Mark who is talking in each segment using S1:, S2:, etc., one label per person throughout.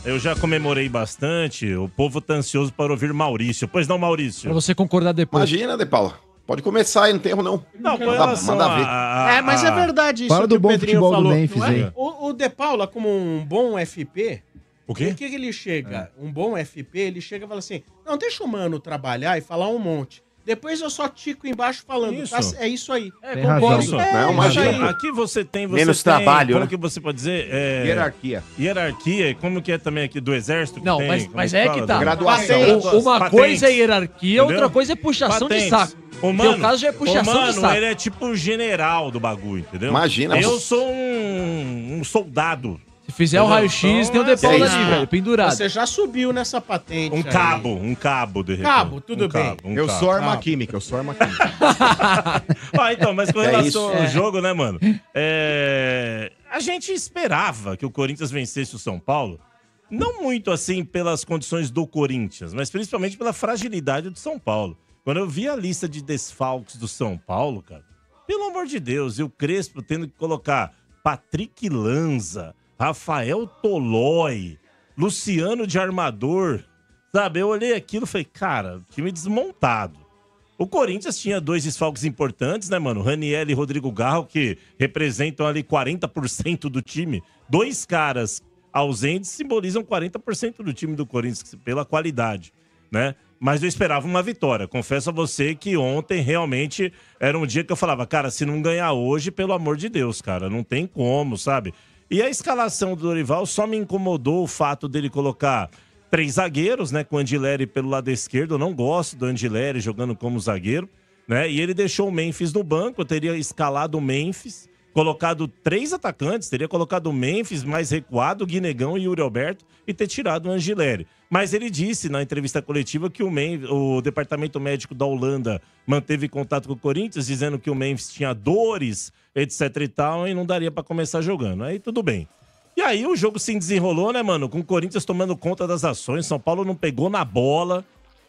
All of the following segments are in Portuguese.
S1: eu já comemorei bastante. O povo tá ansioso para ouvir Maurício. Pois não, Maurício?
S2: Pra você concordar depois.
S3: Imagina, De Paula. Pode começar aí, não tem erro não.
S1: Não, com relação
S3: manda ver.
S4: Mas é verdade isso
S5: Fala
S4: que
S5: do
S4: o
S5: bom
S4: Pedrinho
S5: futebol do
S4: falou.
S5: Memphis
S4: não é?
S5: aí.
S4: O De Paula, como um bom FP,
S1: O quê?
S4: o que ele chega? Um bom FP, ele chega e fala assim, não, deixa o mano trabalhar e falar um monte. Depois eu só tico embaixo falando,
S1: Isso.
S4: tá, é isso aí.
S5: Tem razão.
S1: Isso.
S3: Não,
S4: isso
S3: imagina.
S4: aí.
S1: Aqui você tem...
S3: Menos
S1: tem,
S3: trabalho,
S1: como
S3: né?
S1: que você pode dizer?
S6: Hierarquia.
S1: Hierarquia, como que é também aqui do exército? Que
S2: Não,
S1: tem,
S2: mas
S1: como
S2: é
S1: fala?
S2: que tá.
S3: Graduação.
S2: Uma
S1: Patentes.
S2: coisa é hierarquia, outra
S1: Entendeu?
S2: coisa é puxação de
S1: Patentes.
S2: saco.
S1: O
S2: No teu caso já é puxação de saco.
S1: ele é tipo o general do bagulho, entendeu?
S3: Imagina.
S1: Eu sou um soldado.
S2: Se fizer o raio-x, tem o De Paula ali, velho, pendurado.
S4: Você já subiu nessa patente.
S1: Um
S4: aí.
S1: cabo, de repente.
S4: Cabo, tudo bem.
S6: Eu
S1: cabo.
S6: sou arma química, eu sou arma química.
S1: Então, mas com
S3: É
S1: relação
S3: isso.
S1: ao jogo, né, mano? A gente esperava que o Corinthians vencesse o São Paulo. Não muito assim pelas condições do Corinthians, mas principalmente pela fragilidade do São Paulo. Quando eu vi a lista de desfalques do São Paulo, cara, pelo amor de Deus, e o Crespo tendo que colocar Patrick Lanza, Rafael Tolói, Luciano de armador, sabe? Eu olhei aquilo e falei, cara, time desmontado. O Corinthians tinha 2 desfalques importantes, né, mano? Raniel e Rodrigo Garro, que representam ali 40% do time. 2 caras ausentes simbolizam 40% do time do Corinthians pela qualidade, né? Mas eu esperava uma vitória. Confesso a você que ontem realmente era um dia que eu falava, cara, se não ganhar hoje, pelo amor de Deus, cara, não tem como, sabe? E a escalação do Dorival só me incomodou o fato dele colocar 3 zagueiros, né? Com o Andileri pelo lado esquerdo. Eu não gosto do Andileri jogando como zagueiro, né? E ele deixou o Memphis no banco. Eu teria escalado o Memphis, colocado 3 atacantes, teria colocado o Memphis mais recuado, o Guinegão e o Yuri Alberto, e ter tirado o Angileri. Mas ele disse na entrevista coletiva que o departamento médico da Holanda manteve contato com o Corinthians, dizendo que o Memphis tinha dores, etc e tal, e não daria pra começar jogando. Aí tudo bem. E aí o jogo se desenrolou, né, mano? Com o Corinthians tomando conta das ações, São Paulo não pegou na bola,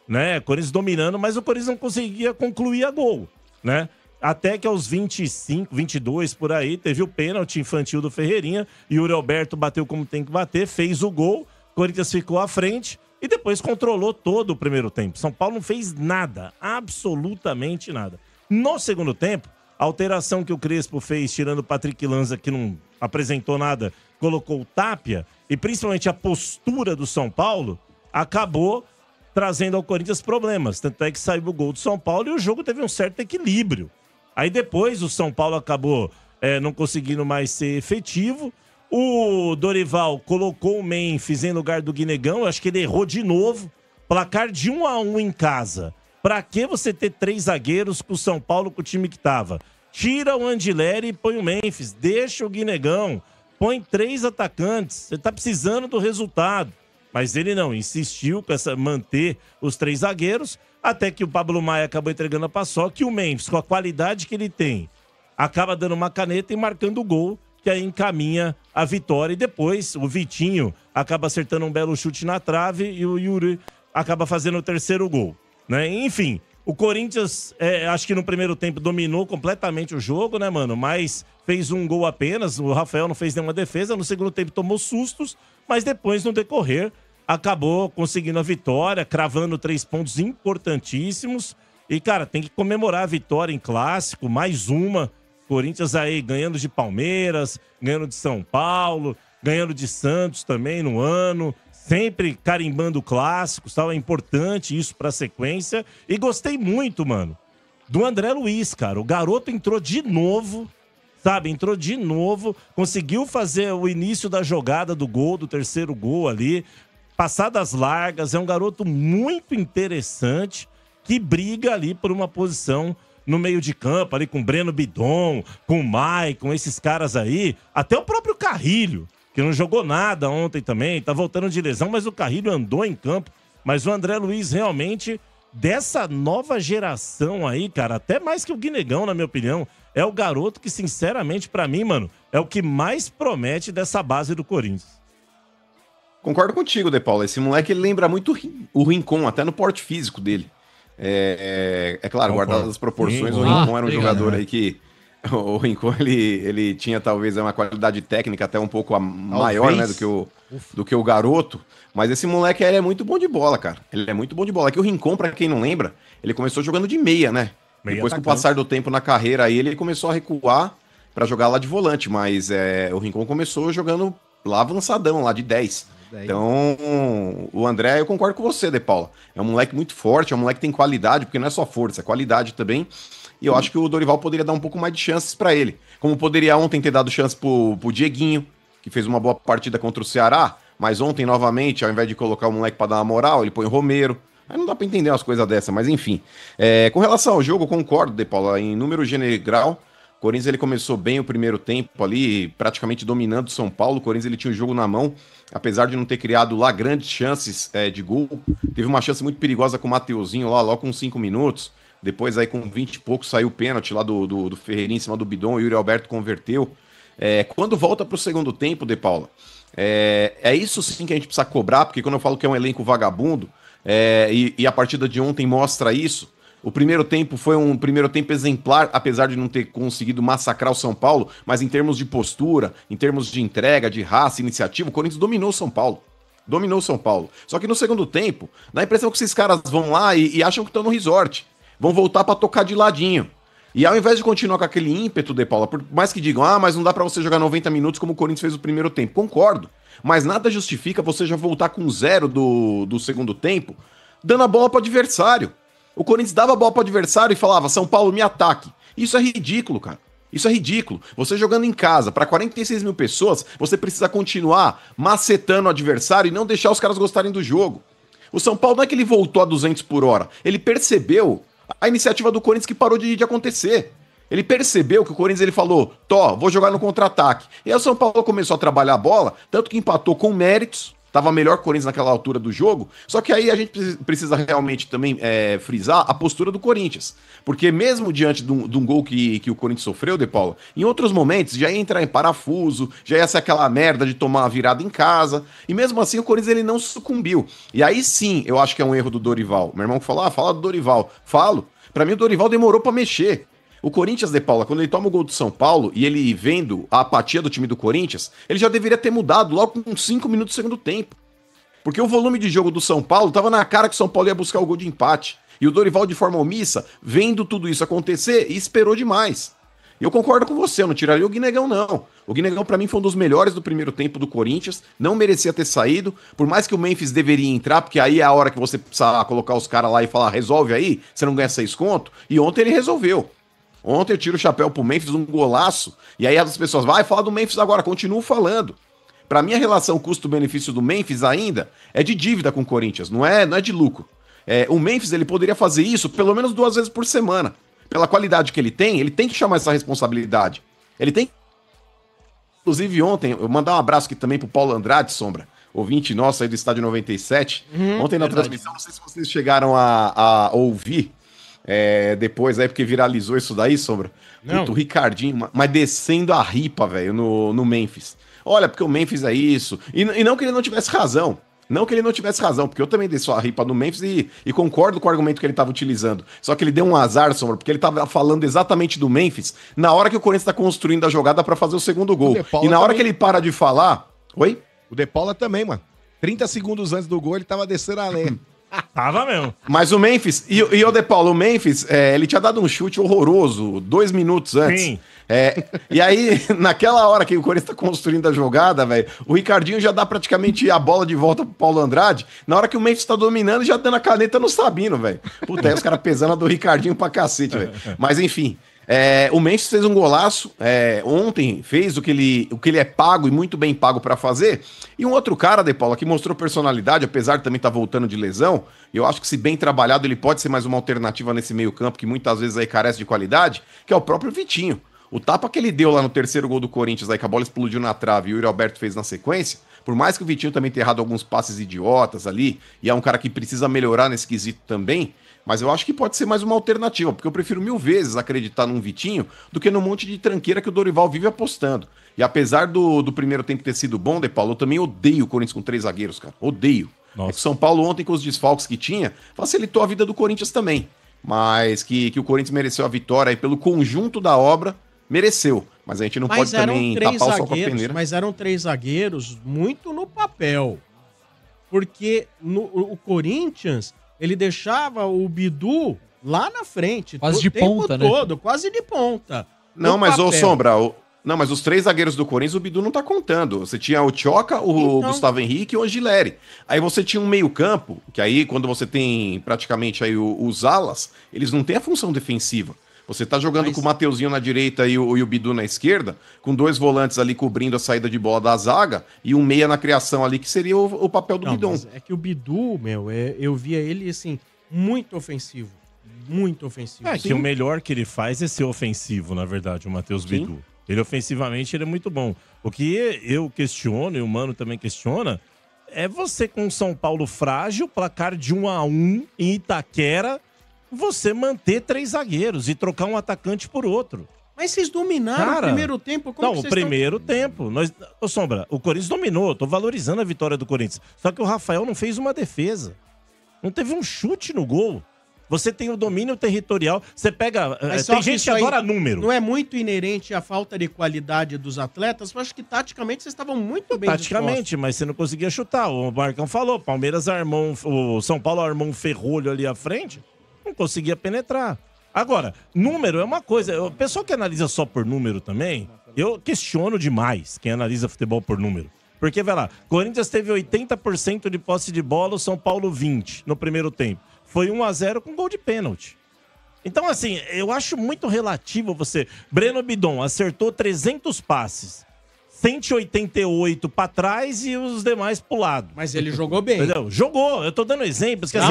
S1: né? Corinthians dominando, mas o Corinthians não conseguia concluir a gol, né? Até que aos 25, 22 por aí, teve o pênalti infantil do Ferreirinha, e o Yuri Alberto bateu como tem que bater, fez o gol, o Corinthians ficou à frente e depois controlou todo o primeiro tempo. São Paulo não fez nada, absolutamente nada. No segundo tempo, a alteração que o Crespo fez, tirando o Patrick Lanza, que não apresentou nada, colocou o Tapia, e principalmente a postura do São Paulo, acabou trazendo ao Corinthians problemas. Tanto é que saiu o gol do São Paulo e o jogo teve um certo equilíbrio. Aí depois o São Paulo acabou não conseguindo mais ser efetivo. O Dorival colocou o Memphis em lugar do Guinegão. Eu acho que ele errou de novo. Placar de 1-1 em casa. Pra que você ter 3 zagueiros com o São Paulo com o time que tava? Tira o Andileri e põe o Memphis. Deixa o Guinegão. Põe 3 atacantes. Você tá precisando do resultado. Mas ele não, insistiu com manter os 3 zagueiros, até que o Pablo Maia acabou entregando a paçoca, e o Memphis, com a qualidade que ele tem, acaba dando uma caneta e marcando o gol, que aí encaminha a vitória. E depois o Vitinho acaba acertando um belo chute na trave e o Yuri acaba fazendo o 3º gol, né? Enfim, o Corinthians, acho que no primeiro tempo dominou completamente o jogo, né, mano? Mas fez um gol apenas, o Rafael não fez nenhuma defesa, no segundo tempo tomou sustos, mas depois, no decorrer, acabou conseguindo a vitória, cravando 3 pontos importantíssimos. E, cara, tem que comemorar a vitória em clássico, mais uma. Corinthians aí ganhando de Palmeiras, ganhando de São Paulo, ganhando de Santos também no ano. Sempre carimbando clássicos, tal. É importante isso pra sequência. E gostei muito, mano, do André Luiz, cara. O garoto entrou de novo, sabe? Entrou de novo, conseguiu fazer o início da jogada do gol, do 3º gol ali. Passadas largas, é um garoto muito interessante que briga ali por uma posição no meio de campo, ali com o Breno Bidon, com o Maicon, esses caras aí. Até o próprio Carrilho, que não jogou nada ontem também, tá voltando de lesão, mas o Carrilho andou em campo. Mas o André Luiz realmente, dessa nova geração aí, cara, até mais que o Guinegão, na minha opinião, é o garoto que, sinceramente, pra mim, mano, é o que mais promete dessa base do Corinthians.
S3: Concordo contigo, De Paula. Esse moleque ele lembra muito o Rincon, até no porte físico dele. É claro, guardadas as proporções, o Rincon era um jogador aí que... O Rincon, ele tinha talvez uma qualidade técnica até um pouco maior, né, do que do que o garoto. Mas esse moleque ele é muito bom de bola, cara. Ele é muito bom de bola. Aqui o Rincon, pra quem não lembra, ele começou jogando de meia, né? Depois, com o passar do tempo na carreira, aí ele começou a recuar pra jogar lá de volante. Mas o Rincon começou jogando lá avançadão, lá de 10. Então, o André, eu concordo com você, De Paula. É um moleque muito forte, é um moleque que tem qualidade, porque não é só força, é qualidade também. E eu acho que o Dorival poderia dar um pouco mais de chances pra ele. Como poderia ontem ter dado chance pro Dieguinho, que fez uma boa partida contra o Ceará, mas ontem, novamente, ao invés de colocar o moleque pra dar uma moral, ele põe o Romero. Aí não dá pra entender umas coisas dessas, mas enfim. Com relação ao jogo, eu concordo, De Paula, em número general. O Corinthians ele começou bem o primeiro tempo ali, praticamente dominando o São Paulo. O Corinthians ele tinha o jogo na mão, apesar de não ter criado lá grandes chances de gol. Teve uma chance muito perigosa com o Mateuzinho lá, logo com 5 minutos. Depois aí com 20 e pouco saiu o pênalti lá do Ferreirinha em cima do Bidon, o Yuri Alberto converteu. Quando volta para o segundo tempo, De Paula, é isso sim que a gente precisa cobrar, porque quando eu falo que é um elenco vagabundo, e a partida de ontem mostra isso. O primeiro tempo foi um primeiro tempo exemplar, apesar de não ter conseguido massacrar o São Paulo, mas em termos de postura, em termos de entrega, de raça, iniciativa, o Corinthians dominou o São Paulo. Dominou o São Paulo. Só que no segundo tempo, dá a impressão que esses caras vão lá e acham que estão no resort. Vão voltar para tocar de ladinho. E ao invés de continuar com aquele ímpeto, De Paula, por mais que digam, mas não dá para você jogar 90 minutos como o Corinthians fez o primeiro tempo. Concordo. Mas nada justifica você já voltar com 0 do segundo tempo, dando a bola para o adversário. O Corinthians dava a bola para o adversário e falava, São Paulo, me ataque. Isso é ridículo, cara. Isso é ridículo. Você jogando em casa para 46 mil pessoas, você precisa continuar macetando o adversário e não deixar os caras gostarem do jogo. O São Paulo não é que ele voltou a 200 por hora. Ele percebeu a iniciativa do Corinthians que parou de acontecer. Ele percebeu que o Corinthians ele falou, vou jogar no contra-ataque. E aí o São Paulo começou a trabalhar a bola, tanto que empatou com méritos. Tava melhor que o Corinthians naquela altura do jogo, só que aí a gente precisa realmente também frisar a postura do Corinthians. Porque mesmo diante de um gol que o Corinthians sofreu, De Paula, em outros momentos já ia entrar em parafuso, já ia ser aquela merda de tomar uma virada em casa, e mesmo assim o Corinthians ele não sucumbiu. E aí sim, eu acho que é um erro do Dorival. Meu irmão falou, fala do Dorival. Falo. Pra mim o Dorival demorou pra mexer. O Corinthians, De Paula, quando ele toma o gol do São Paulo e ele vendo a apatia do time do Corinthians, ele já deveria ter mudado logo com 5 minutos do segundo tempo. Porque o volume de jogo do São Paulo tava na cara que o São Paulo ia buscar o gol de empate. E o Dorival, de forma omissa, vendo tudo isso acontecer, e esperou demais. E eu concordo com você, eu não tiraria o Guinegão, não. O Guinegão, pra mim, foi um dos melhores do primeiro tempo do Corinthians, não merecia ter saído, por mais que o Memphis deveria entrar, porque aí é a hora que você precisa colocar os caras lá e falar, resolve aí, você não ganha 6 conto. E ontem ele resolveu. Ontem eu tiro o chapéu pro Memphis, um golaço, e aí as pessoas, vai falar do Memphis agora, continuo falando. Pra mim, a relação custo-benefício do Memphis ainda é de dívida com o Corinthians, não é de lucro. O Memphis ele poderia fazer isso pelo menos 2 vezes por semana. Pela qualidade que ele tem que chamar essa responsabilidade. Ele tem. Inclusive, ontem, eu mandar um abraço aqui também pro Paulo Andrade, Sombra, ouvinte nosso aí do Estádio 97. Ontem na transmissão, não sei se vocês chegaram a ouvir. Depois aí, porque viralizou isso daí, Sombra. Puto, o Ricardinho, mas descendo a ripa, velho, no Memphis. Olha, porque o Memphis é isso. E não que ele não tivesse razão. Não que ele não tivesse razão, porque eu também desço a ripa no Memphis e concordo com o argumento que ele estava utilizando. Só que ele deu um azar, Sombra, porque ele estava falando exatamente do Memphis na hora que o Corinthians está construindo a jogada para fazer o segundo gol. E na hora que ele para de falar... Oi?
S6: O De Paula também, mano. 30 segundos antes do gol, ele tava descendo a lenha.
S1: Tava mesmo.
S3: Mas o Memphis, e o De Paulo, o Memphis, ele tinha dado um chute horroroso 2 minutos antes.
S1: Sim.
S3: E aí, naquela hora que o Corinthians tá construindo a jogada, velho, o Ricardinho já dá praticamente a bola de volta pro Paulo Andrade, na hora que o Memphis tá dominando, já dando a caneta no Sabino, velho. Puta, aí os caras pesando a do Ricardinho pra cacete, velho. Mas enfim, o Memphis fez um golaço, ontem fez o que ele é pago e muito bem pago pra fazer, e um outro cara, De Paula, que mostrou personalidade, apesar de também estar voltando de lesão, eu acho que se bem trabalhado ele pode ser mais uma alternativa nesse meio campo, que muitas vezes aí carece de qualidade, que é o próprio Vitinho. O tapa que ele deu lá no terceiro gol do Corinthians, aí que a bola explodiu na trave e o Yuri Alberto fez na sequência, por mais que o Vitinho também tenha errado alguns passes idiotas ali, e é um cara que precisa melhorar nesse quesito também, mas eu acho que pode ser mais uma alternativa, porque eu prefiro 1000 vezes acreditar num Vitinho do que num monte de tranqueira que o Dorival vive apostando. E apesar do primeiro tempo ter sido bom, De Paulo, eu também odeio o Corinthians com 3 zagueiros, cara. Odeio. O São Paulo ontem, com os desfalques que tinha, facilitou a vida do Corinthians também. Mas que o Corinthians mereceu a vitória aí pelo conjunto da obra, mereceu. Mas a gente não pode também tapar o sol com a peneira.
S4: Mas eram 3 zagueiros muito no papel. Porque o Corinthians, ele deixava o Bidu lá na frente.
S2: Quase de ponta, né?
S4: Quase de ponta.
S3: Não, mas ô Sombra, não, mas os 3 zagueiros do Corinthians, o Bidu não tá contando. Você tinha o Tchoca, o Gustavo Henrique e o Angileri. Aí você tinha um meio-campo, que aí quando você tem praticamente aí os alas, eles não têm a função defensiva. Você tá jogando com o Mateuzinho na direita e o Bidu na esquerda, com 2 volantes ali cobrindo a saída de bola da zaga e um meia na criação ali, que seria o papel do Bidon.
S4: É que o Bidu, eu via ele, assim, muito ofensivo. Muito ofensivo.
S1: Que o melhor que ele faz é ser ofensivo, na verdade, o Matheus Bidu. Ele ofensivamente ele é muito bom. O que eu questiono, e o Mano também questiona, é você com o São Paulo frágil, placar de 1-1 em Itaquera, você manter 3 zagueiros e trocar um atacante por outro.
S4: Mas vocês dominaram o primeiro tempo?
S1: O primeiro tempo. Ô Sombra, o Corinthians dominou. Tô valorizando a vitória do Corinthians. Só que o Rafael não fez uma defesa. Não teve um chute no gol. Você tem o domínio territorial. Você pega... tem gente que adora número.
S4: Não é muito inerente à falta de qualidade dos atletas? Eu acho que taticamente vocês estavam muito bem
S1: Taticamente, mas você não conseguia chutar. O Marcão falou, Palmeiras armou... O São Paulo armou um ferrolho ali à frente. Não conseguia penetrar. Agora, número é uma coisa. O pessoal que analisa só por número também, eu questiono demais quem analisa futebol por número. Porque, vai lá, Corinthians teve 80% de posse de bola, o São Paulo 20% no primeiro tempo. Foi 1-0 com gol de pênalti. Então, assim, eu acho muito relativo você... Breno Bidon acertou 300 passes. 188 pra trás e os demais pro lado.
S4: Mas ele jogou bem.
S1: Entendeu? Jogou. Eu tô dando exemplos.
S4: A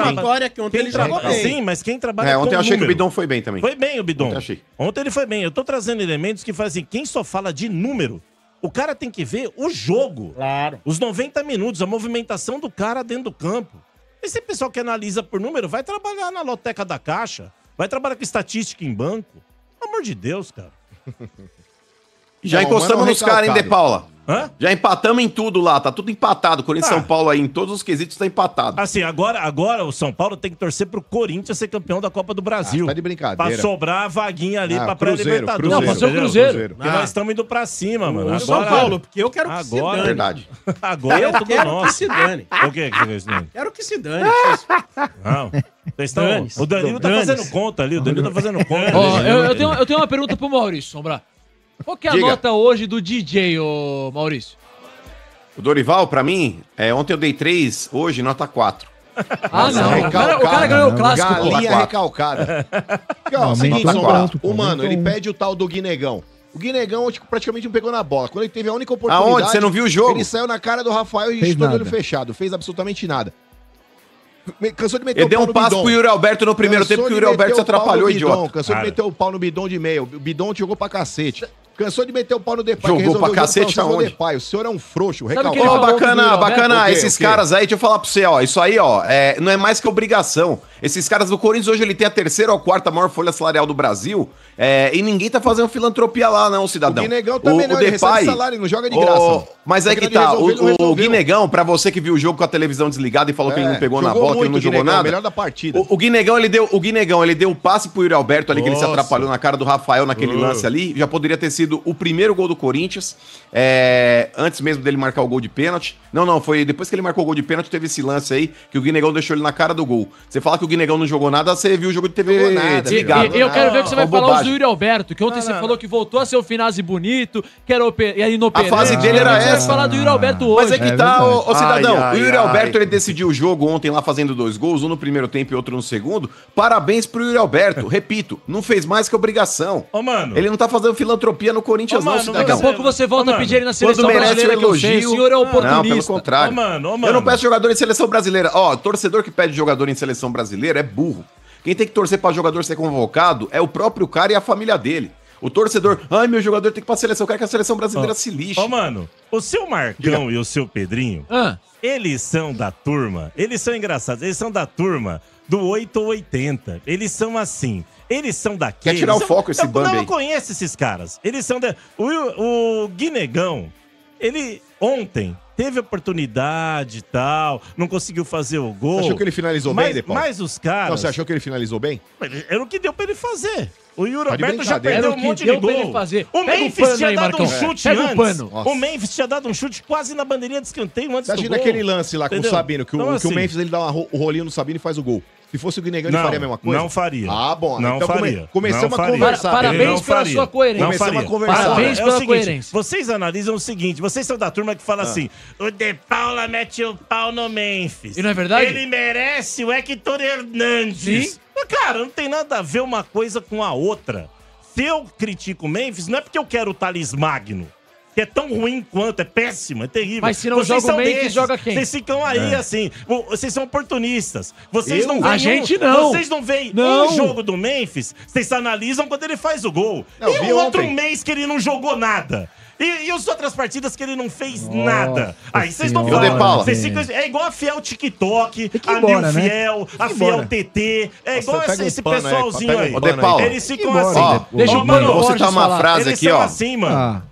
S4: vitória que ontem ele jogou bem.
S1: Sim, mas quem trabalha
S3: ontem eu achei que o Bidon foi bem também.
S1: Foi bem o Bidon. Ontem ele foi bem. Eu tô trazendo elementos que fazem... Quem só fala de número, o cara tem que ver o jogo.
S4: Claro.
S1: Os 90 minutos, a movimentação do cara dentro do campo. Esse pessoal que analisa por número vai trabalhar na loteca da Caixa, vai trabalhar com estatística em banco. Pelo amor de Deus, cara.
S3: Já encostamos nos caras, hein, De Paula?
S1: Hã?
S3: Já empatamos em tudo lá, tá tudo empatado. Corinthians e São Paulo aí, em todos os quesitos tá empatado.
S1: Assim, agora o São Paulo tem que torcer pro Corinthians ser campeão da Copa do Brasil.
S6: Tá de brincadeira.
S1: Pra sobrar a vaguinha ali pra pré-libertadores.
S2: Não, pra ser o Cruzeiro.
S1: Porque nós estamos indo pra cima, mano.
S4: O São Paulo, porque eu quero que se dane.
S3: Verdade.
S1: Agora é tudo
S4: quero
S1: nosso.
S4: que se dane.
S1: O que você quer se dane?
S4: Quero que se dane.
S1: Não. Vocês estão... O Danilo tá fazendo conta ali. O Danilo tá fazendo conta.
S2: Ó, eu tenho uma pergunta pro Maurício, Sombra. Qual que é a nota hoje do DJ, ô Maurício?
S3: O Dorival, pra mim, ontem eu dei 3, hoje nota 4.
S2: Ah, não. O cara ganhou o clássico.
S6: Galinha recalcada. Ó, seguinte, Sombra, o Mano, ele pede o tal do Guinegão. O Guinegão praticamente não pegou na bola. Quando ele teve a única oportunidade...
S3: Aonde? Você não viu o jogo?
S6: Ele saiu na cara do Rafael e chutou de olho fechado. Fez absolutamente nada. Cansou de meter
S3: ele deu um passo pro Yuri Alberto no primeiro tempo, que o Yuri Alberto se atrapalhou, idiota.
S6: Cansou de meter o pau no Bidon de meio. O Bidon jogou pra cacete. Cansou de meter o pau no Depay.
S3: Jogou pra cacete aonde?
S6: Depay. O senhor é um frouxo,
S3: recalcado. Ó, bacana. Esses caras aí, deixa eu falar pra você, ó. Isso aí, ó, não é mais que obrigação. Esses caras do Corinthians, hoje ele tem a 3ª ou 4ª maior folha salarial do Brasil. E ninguém tá fazendo filantropia lá, não, cidadão.
S6: O Guinegão também não, ele recebe salário, não joga de graça.
S3: Mas aí que tá, o Guinegão, pra você que viu o jogo com a televisão desligada e falou que ele não pegou na bola, que ele não jogou nada.
S6: Melhor da partida.
S3: O Guinegão, ele deu o passe pro Yuri Alberto ali, que ele se atrapalhou na cara do Rafael naquele lance ali. Já poderia ter sido o primeiro gol do Corinthians, antes mesmo dele marcar o gol de pênalti. Não, foi depois que ele marcou o gol de pênalti, teve esse lance aí, que o Guinegão deixou ele na cara do gol. Você fala que o Guinegão não jogou nada, você viu o jogo de TV desligado.
S2: E eu quero ver o que você vai falar do Yuri Alberto, que ontem você falou que voltou a ser o Finazzi bonito, que era inoperante.
S3: A fase dele era essa.
S2: Você vai falar do Yuri Alberto hoje.
S3: Mas é que tá, ô cidadão, o Yuri Alberto, ele decidiu o jogo ontem lá fazendo 2 gols, um no primeiro tempo e outro no segundo. Parabéns pro Yuri Alberto. Repito, não fez mais que obrigação.
S1: Ô, mano.
S3: Ele não tá fazendo filantropia no Corinthians, não, cidadão.
S2: Daqui a pouco você volta a pedir ele na seleção
S3: brasileira. Quando merece o elogio.
S2: O senhor é oportunista.
S3: Não, pelo contrário. Eu não peço jogador em seleção brasileira. Ó, torcedor que pede jogador em seleção brasileira é burro. Quem tem que torcer pra jogador ser convocado é o próprio cara e a família dele. O torcedor, meu jogador tem que ir pra seleção, eu quero que a seleção brasileira se lixe.
S1: Ô, mano, o seu Marcão e o seu Pedrinho, eles são da turma, eles são engraçados, eles são da turma do 8 ou 80. Eles são assim. Eles são daqueles...
S3: Quer tirar o foco esse Bambi aí.
S1: Eu conheço esses caras. Eles são... O Guinegão, ele ontem teve oportunidade e tal, não conseguiu fazer o gol.
S6: Você achou que ele finalizou bem, Depau?
S1: Mas os caras...
S6: Não, você achou que ele finalizou bem?
S1: Era o que deu pra ele fazer. O Yuri Alberto já
S6: brincadeira.
S1: perdeu
S2: Era o
S1: um
S2: que
S1: monte de
S2: deu pra
S1: gol.
S2: ele fazer.
S1: O
S2: Pega o
S1: Memphis
S2: pano
S1: tinha
S2: aí,
S1: dado
S2: Marcão.
S1: um chute
S2: Pega o
S1: antes.
S2: pano.
S1: O Memphis tinha dado um chute quase na bandeirinha de escanteio antes
S6: Imagina
S1: do gol.
S6: aquele lance lá com
S1: Entendeu?
S6: o Sabino, que,
S1: Então,
S6: que o
S1: assim,
S6: Memphis ele dá o rolinho no Sabino e faz o gol. Se fosse o Guinegão, ele faria a mesma coisa?
S1: Não faria.
S6: Ah, bom.
S1: Não
S6: então
S1: faria.
S6: começamos
S1: Não
S6: a
S1: faria.
S6: conversar.
S2: Parabéns
S1: Ele não
S2: pela
S1: faria.
S2: sua coerência.
S1: Não
S6: Começamos
S1: faria.
S6: a conversar.
S2: Parabéns
S1: É o
S2: pela
S1: seguinte,
S2: coerência.
S1: vocês analisam o seguinte, vocês são da turma que fala assim, o De Paula mete o pau no Memphis.
S2: E não é verdade?
S1: Ele merece o Hector Hernandes.
S2: Sim.
S1: Mas, cara, não tem nada a ver uma coisa com a outra. Se eu critico o Memphis, não é porque eu quero o Thales Magno, que é tão ruim quanto, é péssimo, é terrível.
S2: Mas se não joga o Memphis, joga quem?
S1: Vocês ficam aí assim, vocês são oportunistas. Vocês não veem
S2: A gente não.
S1: Vocês não veem
S2: Não.
S1: um jogo do Memphis, vocês analisam quando ele faz o gol.
S6: Não,
S1: E
S6: vi
S1: o outro
S6: ontem.
S1: mês que ele não jogou nada. E as outras partidas que ele não fez nada. Aí vocês não
S3: Senhora,
S1: falam.
S3: De Paula.
S1: Vocês ficam, é igual a Fiel TikTok,
S5: Tem que ir
S1: a
S5: embora,
S1: Nil
S5: né?
S1: Fiel, a
S5: que ir
S1: Fiel
S5: embora.
S1: TT. É igual
S6: pega um
S1: esse
S6: pano aí,
S1: pessoalzinho
S6: pega um
S1: aí.
S3: Ô, De Paula.
S1: Eles ficam
S5: Embora,
S1: assim.
S3: Ó,
S2: Deixa o
S1: Ô,
S2: Mano
S3: eu vou
S2: Borges
S3: citar uma
S2: falar.
S3: frase
S1: eles
S3: aqui,
S1: são
S3: ó.
S1: assim, mano.
S5: Ah,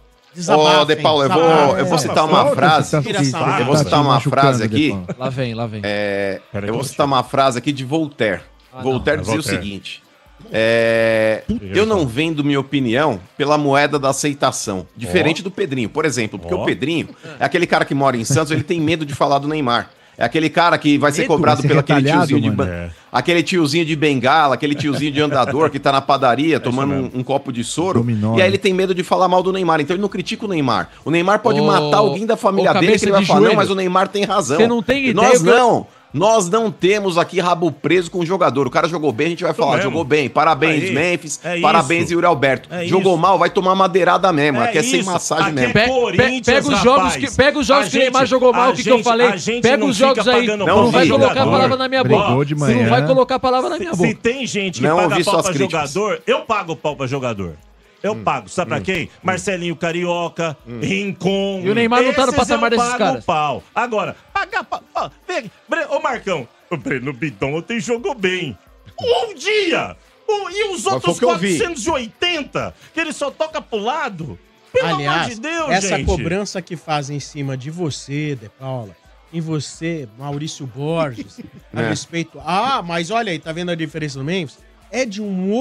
S3: Ô, De Paula, eu vou citar uma frase. Eu vou citar uma frase aqui.
S2: Lá vem, lá vem.
S1: Peraí,
S3: Eu vou citar uma frase aqui de Voltaire. Voltaire dizia o
S1: Voltaire.
S3: seguinte: eu não vendo minha opinião pela moeda da aceitação. Diferente do Pedrinho, por exemplo. Porque o Pedrinho é aquele cara que mora em Santos, ele tem medo de falar do Neymar. É aquele cara que vai ser
S5: Medo?
S3: cobrado
S5: Vai ser
S3: pelo aquele
S5: retalhado,
S3: tiozinho de
S5: mano.
S3: aquele tiozinho de bengala, aquele tiozinho de andador que tá na padaria tomando um copo de soro.
S5: Dominó,
S3: E aí
S5: né?
S3: ele tem medo de falar mal do Neymar. Então ele não critica o Neymar. O Neymar pode
S2: Ô,
S3: matar alguém da família
S2: ô,
S3: dele que ele
S2: cabeça
S3: vai
S2: de
S3: falar, não,
S2: joelho.
S3: mas o Neymar tem razão.
S2: Você não tem
S3: E
S2: ideia
S3: Nós
S2: que eu-
S3: não. Nós não temos aqui rabo preso com o jogador. O cara jogou bem, a gente vai falar,
S1: mesmo.
S3: jogou bem. Parabéns,
S1: Aí,
S3: Memphis.
S1: é
S3: Parabéns,
S1: isso.
S3: Yuri Alberto.
S1: É
S3: Jogou
S1: isso.
S3: mal, vai tomar madeirada mesmo. Aqui é sem
S1: isso.
S3: massagem
S1: Aqui
S3: mesmo.
S1: é Corinthians,
S2: Pega os jogos
S1: rapaz.
S2: que, pega os jogos
S1: A
S2: que o Neymar
S1: gente-
S2: jogou mal,
S1: a
S2: o que eu
S1: gente-
S2: falei.
S1: a gente
S2: Pega
S1: não
S2: os jogos
S1: fica
S2: aí.
S1: pagando
S3: pau
S2: Não vai
S3: pro
S2: colocar a
S3: jogador.
S2: palavra na minha boca.
S5: Brigou de
S2: Você não
S5: manhã.
S2: vai colocar a palavra na minha
S1: Se
S2: boca.
S1: tem gente que
S3: Não
S1: paga
S3: ouvi
S1: pau
S3: suas
S1: pra
S3: críticas.
S1: jogador, eu pago pau pra jogador. Eu pago, sabe pra quem? Marcelinho Carioca, Rincon.
S2: E o Neymar não tá no
S1: Esses
S2: patamar
S1: eu
S2: desses
S1: pago
S2: caras.
S1: pau. Agora, pagar pau. Ó, ô Marcão, o Breno Bidon ontem jogou bem. Um dia! E os outros
S6: foi o que eu vi.
S1: 480, que ele só toca pro lado? Pelo amor
S4: Aliás,
S1: de Deus,
S4: essa
S1: gente.
S4: cobrança que fazem em cima de você, De Paula, em você, Maurício Borges, a respeito... Ah, mas olha aí, tá vendo a diferença do Memphis? É de um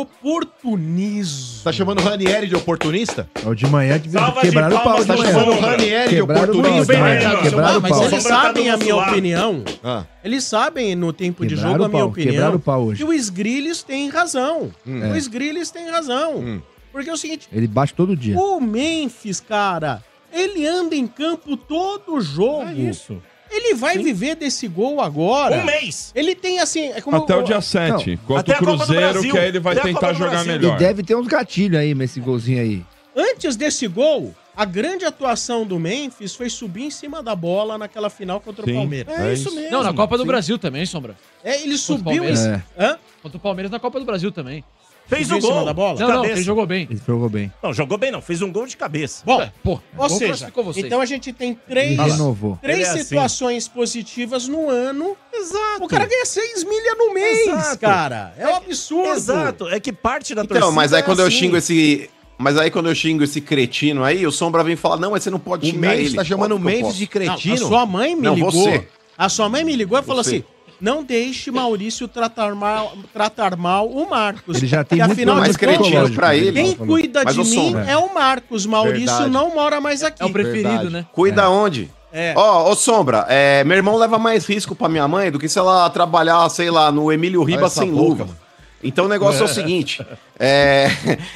S4: oportunismo.
S6: Tá chamando o Ranieri de oportunista?
S5: O de manhã devia
S1: Salva de
S5: quebrar o pau
S1: palmas
S5: de
S6: Tá
S1: pra
S5: manhã.
S6: chamando o
S1: Sombra.
S6: Ranieri de
S5: Quebraram o pau,
S6: oportunista?
S1: Tudo bem,
S5: de manhã,
S1: né,
S5: quebraram
S4: Ah,
S5: o
S4: mas
S5: pau.
S4: eles
S1: Sombra tá
S4: sabem
S1: do
S4: a
S1: nosso
S4: minha
S1: lado.
S4: opinião.
S6: Ah.
S4: Eles sabem no tempo de
S5: Quebraram
S4: jogo a
S5: o
S4: minha
S5: pau,
S4: opinião.
S5: quebraram o pau hoje.
S4: Que o Sgrillis tem razão.
S5: É.
S4: O Sgrillis tem razão. Porque é o seguinte,
S5: Ele bate todo dia.
S4: o Memphis, cara, ele anda em campo todo jogo.
S1: É isso.
S4: Ele vai viver desse gol agora.
S1: Um mês.
S4: Ele tem assim. É como
S7: Até o dia 7,
S1: Até
S7: contra
S1: a
S7: o
S1: Copa do
S7: Cruzeiro,
S1: Brasil.
S7: que aí ele vai
S1: Até a
S7: tentar
S1: Copa do
S7: jogar
S1: Brasil.
S7: melhor.
S5: E deve ter uns gatilhos aí nesse golzinho aí.
S4: Antes desse gol, a grande atuação do Memphis foi subir em cima da bola naquela final contra
S7: Sim.
S4: o Palmeiras.
S1: É isso mesmo.
S2: Não, na Copa do
S1: Sim.
S2: Brasil também, Sombra.
S4: Ele
S2: o
S4: subiu em.
S2: Palmeiras.
S4: Hã?
S2: Contra o Palmeiras na Copa do Brasil também.
S1: Fez
S4: Subiu
S1: o
S4: em cima
S1: gol.
S4: da bola?
S1: de
S2: Não, não,
S1: cabeça.
S2: ele jogou bem.
S5: Ele jogou bem.
S1: Não, jogou bem não. Fez um gol de cabeça.
S4: Bom,
S2: Pô,
S4: ou
S2: gol
S4: seja,
S2: classificou vocês.
S4: então a gente tem
S5: Ele renovou.
S4: três
S1: Ele é assim.
S4: situações positivas no ano.
S1: Exato.
S4: O cara ganha 6 milha no mês,
S1: Exato.
S4: cara. É um absurdo.
S1: Exato. É que parte da torcida
S3: Então, mas aí
S1: é
S3: quando eu
S1: assim.
S3: xingo esse. Mas aí quando eu xingo esse cretino aí, o Sombra vem falar, não, mas você não pode
S6: O
S3: xingar
S6: Memphis
S3: ele.
S6: tá chamando o
S3: Óbvio que eu
S6: Memphis de
S3: posso.
S4: Não,
S6: cretino?
S4: a sua mãe me
S3: Não,
S4: ligou.
S3: você.
S4: A sua mãe me ligou e falou
S3: Você.
S4: assim: não deixe Maurício tratar mal o Marcos.
S5: Ele já tem
S4: Que,
S5: muito
S4: afinal
S3: mais
S4: de
S3: cretino
S4: contas,
S3: pra ele.
S4: quem
S5: falou.
S4: cuida
S3: Mas
S4: de
S3: o
S4: mim
S3: Sombra.
S4: é o Marcos. Maurício
S6: Verdade.
S4: não mora mais aqui.
S2: É o preferido,
S6: Verdade.
S2: né?
S3: Cuida onde?
S4: É.
S3: Ó, ô Sombra, meu irmão leva mais risco pra minha mãe do que se ela trabalhar, sei lá, no Emílio Ribas
S6: essa
S3: sem
S6: boca,
S3: luva.
S6: mano.
S3: Então o negócio é o seguinte,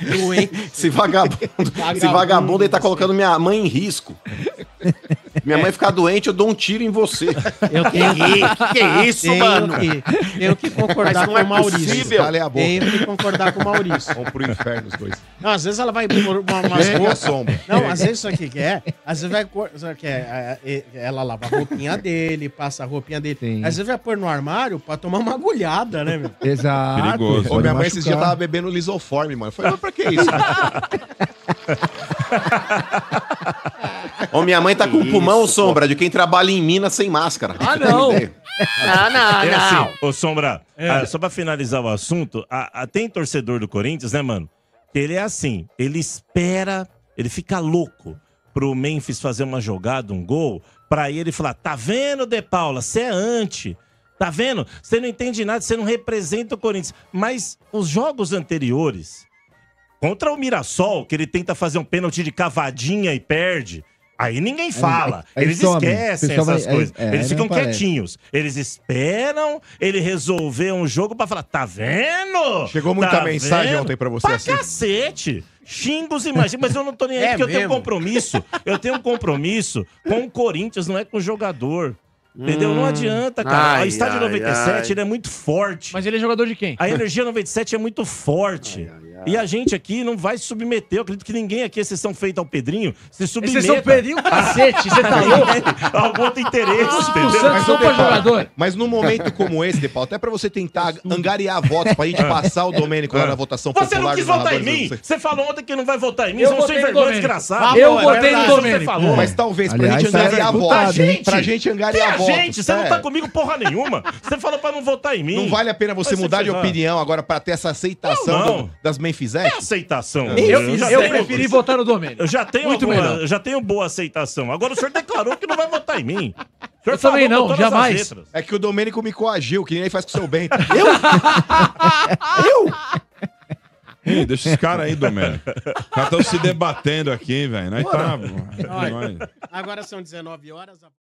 S4: Doente.
S3: esse vagabundo ele tá colocando minha mãe em risco. Minha mãe ficar doente, eu dou um tiro em você.
S4: Eu tenho
S3: Que é isso, mano?
S4: tenho que concordar
S3: Mas não
S4: com
S3: é
S4: o Maurício.
S3: possível.
S6: Cala a boca.
S4: Tenho que concordar com o Maurício.
S6: Vamos pro inferno os dois.
S4: Não, às vezes ela vai pôr umas
S6: Pega a
S4: roupas.
S6: sombra.
S4: Não, às vezes isso aqui que é. Às vezes vai pôr. Sabe o que é? Ela lava a roupinha dele, passa a roupinha dele.
S5: Sim.
S4: Às vezes vai pôr no armário pra tomar uma agulhada, né, meu?
S5: Exato.
S7: Perigoso.
S5: Pode
S6: Ô, minha mãe esses dias
S5: machucar.
S6: tava bebendo lisoforme, mano. Eu falei, mas pra que isso?
S3: Ô, minha mãe tá com o pulmão, Sombra, de quem trabalha em Minas sem máscara.
S2: Ah, não.
S1: É assim, ô Sombra, só pra finalizar o assunto, tem torcedor do Corinthians, né, mano? Que ele é assim, ele espera, ele fica louco pro Memphis fazer uma jogada, um gol, pra ele falar, tá vendo, De Paula, você é anti, tá vendo? Você não entende nada, você não representa o Corinthians. Mas os jogos anteriores, Contra o Mirassol, que ele tenta fazer um pênalti de cavadinha e perde. Aí ninguém fala. Eles esquecem essas coisas. Eles ficam quietinhos. Eles esperam ele resolver um jogo pra falar, tá vendo?
S6: Chegou muita mensagem ontem pra você
S1: assim. Pra cacete. Xingos e mais. Mas eu não tô nem aí, porque eu tenho um compromisso. Eu tenho um compromisso com o Corinthians, não é com o jogador. Entendeu? Não adianta, cara. O estádio 97, ele é muito forte.
S2: Mas ele é jogador de quem?
S1: A energia 97 é muito forte. E a gente aqui não vai se submeter. Eu acredito que ninguém aqui, exceção feita ao Pedrinho, se submeta.
S2: Exceção Pedrinho, cacete. Você tá louco?
S1: Algum outro interesse,
S2: entendeu?
S6: Mas num momento como esse, De Paulo, até pra você tentar angariar votos pra gente passar o Domênico lá na votação popular.
S1: Você não quis votar em mim? Você falou ontem que não vai votar em mim. Você é um sem vergonha desgraçado.
S2: Eu votei no Domênico.
S6: Mas talvez pra gente angariar votos. Pra gente angariar votos.
S1: Gente, você não tá comigo porra nenhuma. Você falou pra não votar em mim.
S6: Não vale a pena você mudar de opinião agora pra ter essa aceitação das Memphis-X?
S1: É aceitação.
S2: Eu preferi votar no Domênico.
S1: Eu já tenho boa aceitação. Agora o senhor declarou que não vai votar em mim.
S2: Eu também não, jamais.
S6: É que o Domênico me coagiu, que nem ele faz com o seu Bento.
S7: Ih, deixa os caras aí, Domênico. Os caras estão se debatendo aqui, velho. Nós tá.
S4: Agora são 19 horas.